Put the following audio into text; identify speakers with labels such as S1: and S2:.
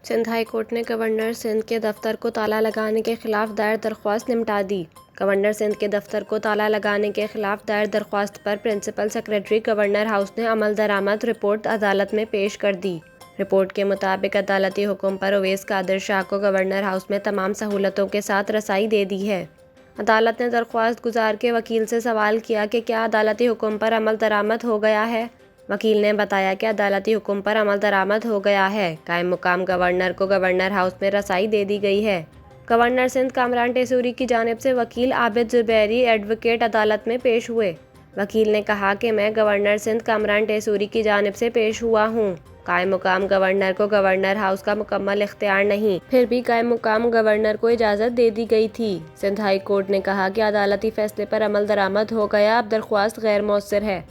S1: Sindh high court نے governor Sindh کے دفتر کو تالا لگانے کے خلاف دائر درخواست نمٹا دی۔ گورنر سندھ کے دفتر کو تالا لگانے کے خلاف دائر درخواست پر پرنسپل سیکریٹری گورنر ہاؤس نے عمل درآمد رپورٹ عدالت میں پیش کر دی۔ رپورٹ کے مطابق عدالتی حکم پر اویس قادر شاہ کو گورنر ہاؤس میں تمام سہولتوں کے ساتھ رسائی دے دی ہے۔ عدالت نے درخواست گزار کے وکیل سے سوال کیا کہ کیا عدالتی حکم پر عمل درآمد ہو گیا ہے۔ وکیل نے بتایا کہ عدالتی حکم پر عمل درآمد ہو گیا ہے۔ قائم مقام گورنر کو گورنر ہاؤس میں رسائی دے دی گئی ہے۔ گورنر سندھ کامران ٹیسوری کی جانب سے وکیل عابد زبیری ایڈوکیٹ عدالت میں پیش ہوئے۔ وکیل نے کہا کہ میں گورنر سندھ کامران ٹیسوری کی جانب سے پیش ہوا ہوں۔ قائم مقام گورنر کو گورنر ہاؤس کا مکمل اختیار نہیں، پھر بھی قائم مقام گورنر کو اجازت دے دی گئی تھی۔ سندھ ہائی کورٹ نے کہا کہ عدالتی فیصلے پر عمل درآمد ہو گیا، اب درخواست غیر مؤثر ہے۔